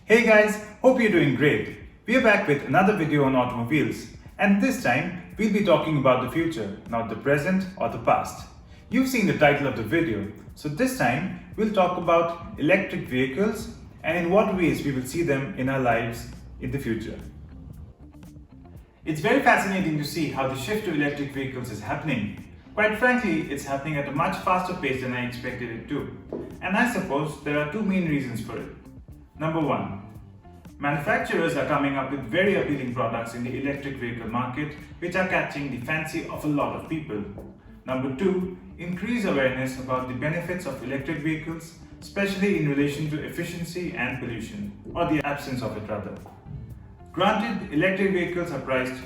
Hey guys, hope you're doing great. We are back with another video on automobiles, and this time we'll be talking about the future, not the present or the past. You've seen the title of the video, so this time we'll talk about electric vehicles and in what ways we will see them in our lives in the future. It's very fascinating to see how the shift to electric vehicles is happening. Quite frankly, it's happening at a much faster pace than I expected it to. And I suppose there are two main reasons for it. Number one, manufacturers are coming up with very appealing products in the electric vehicle market which are catching the fancy of a lot of people. Number two, increased awareness about the benefits of electric vehicles, especially in relation to efficiency and pollution, or the absence of it rather. Granted, electric vehicles are priced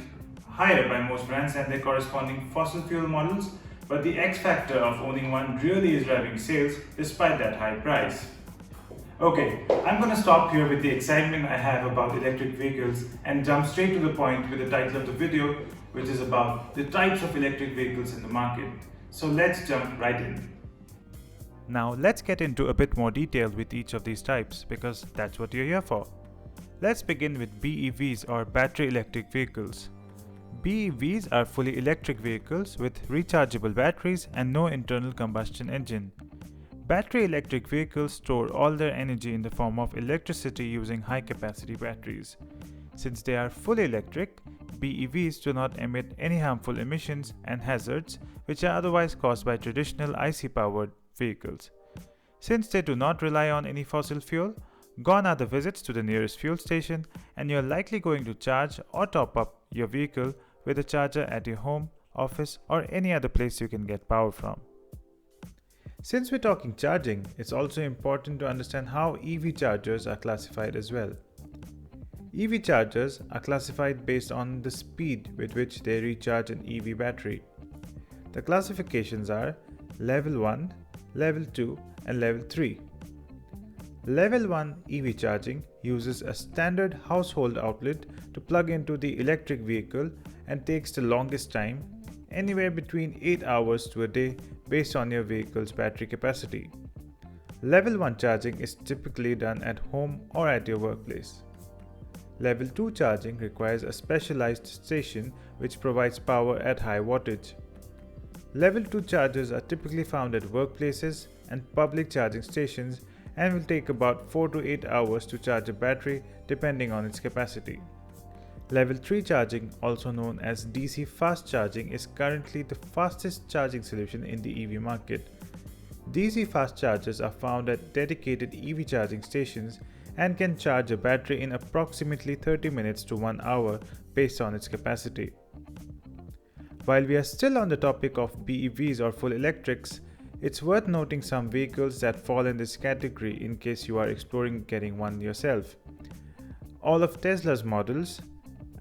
higher by most brands than their corresponding fossil fuel models, but the X factor of owning one really is driving sales despite that high price. Okay, I'm gonna stop here with the excitement I have about electric vehicles and jump straight to the point with the title of the video, which is about the types of electric vehicles in the market. So let's jump right in. Now let's get into a bit more detail with each of these types because that's what you're here for. Let's begin with BEVs or battery electric vehicles. BEVs are fully electric vehicles with rechargeable batteries and no internal combustion engine. Battery electric vehicles store all their energy in the form of electricity using high capacity batteries. Since they are fully electric, BEVs do not emit any harmful emissions and hazards which are otherwise caused by traditional IC powered vehicles. Since they do not rely on any fossil fuel, gone are the visits to the nearest fuel station, and you're likely going to charge or top up your vehicle with a charger at your home, office, or any other place you can get power from. Since we're talking charging, it's also important to understand how EV chargers are classified as well. EV chargers are classified based on the speed with which they recharge an EV battery. The classifications are Level 1, Level 2, and Level 3. Level 1 EV charging uses a standard household outlet to plug into the electric vehicle and takes the longest time, anywhere between 8 hours to a day based on your vehicle's battery capacity. Level 1 charging is typically done at home or at your workplace. Level 2 charging requires a specialized station which provides power at high wattage. Level 2 chargers are typically found at workplaces and public charging stations and will take about 4 to 8 hours to charge a battery depending on its capacity. Level 3 charging, also known as DC fast charging, is currently the fastest charging solution in the EV market. DC fast chargers are found at dedicated EV charging stations and can charge a battery in approximately 30 minutes to 1 hour based on its capacity. While we are still on the topic of BEVs or full electrics, it's worth noting some vehicles that fall in this category in case you are exploring getting one yourself. All of Tesla's models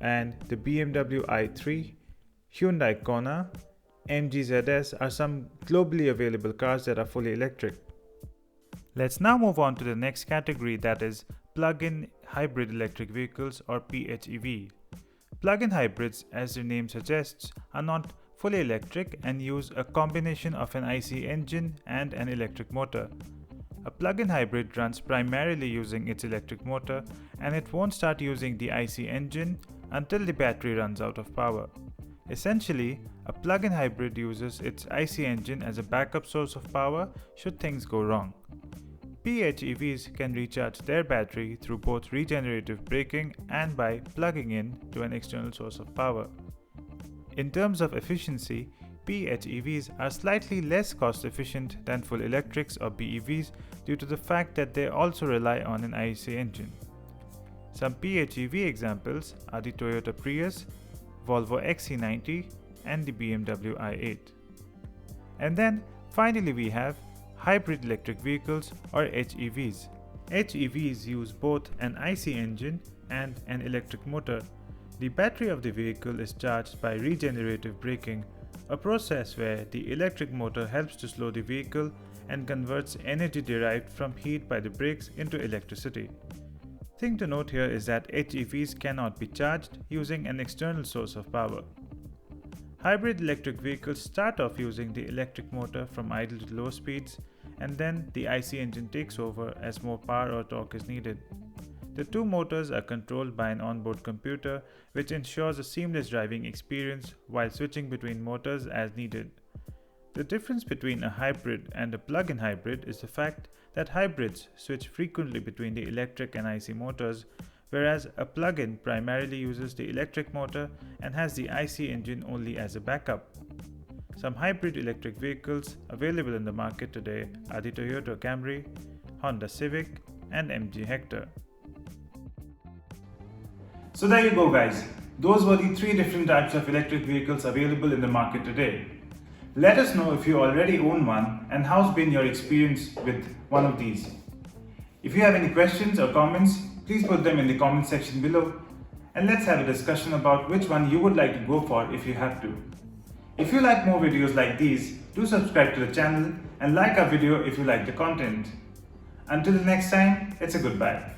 and the BMW i3, Hyundai Kona, MG ZS are some globally available cars that are fully electric. Let's now move on to the next category, that is plug-in hybrid electric vehicles or PHEV. Plug-in hybrids, as their name suggests, are not fully electric and use a combination of an IC engine and an electric motor. A plug-in hybrid runs primarily using its electric motor and it won't start using the IC engine until the battery runs out of power. Essentially, a plug-in hybrid uses its IC engine as a backup source of power should things go wrong. PHEVs can recharge their battery through both regenerative braking and by plugging in to an external source of power. In terms of efficiency, PHEVs are slightly less cost efficient than full electrics or BEVs due to the fact that they also rely on an IC engine. Some PHEV examples are the Toyota Prius, Volvo XC90 and the BMW i8. And then finally we have hybrid electric vehicles or HEVs. HEVs use both an IC engine and an electric motor. The battery of the vehicle is charged by regenerative braking, a process where the electric motor helps to slow the vehicle and converts energy derived from heat by the brakes into electricity. Thing to note here is that HEVs cannot be charged using an external source of power. Hybrid electric vehicles start off using the electric motor from idle to low speeds, and then the IC engine takes over as more power or torque is needed. The two motors are controlled by an onboard computer, which ensures a seamless driving experience while switching between motors as needed. The difference between a hybrid and a plug-in hybrid is the fact that hybrids switch frequently between the electric and IC motors, whereas a plug-in primarily uses the electric motor and has the IC engine only as a backup. Some hybrid electric vehicles available in the market today are the Toyota Camry, Honda Civic, and MG Hector. So there you go guys, those were the 3 different types of electric vehicles available in the market today. Let us know if you already own one and how's been your experience with one of these. If you have any questions or comments, please put them in the comment section below and let's have a discussion about which one you would like to go for if you have to. If you like more videos like these, do subscribe to the channel and like our video if you like the content. Until the next time, it's a goodbye.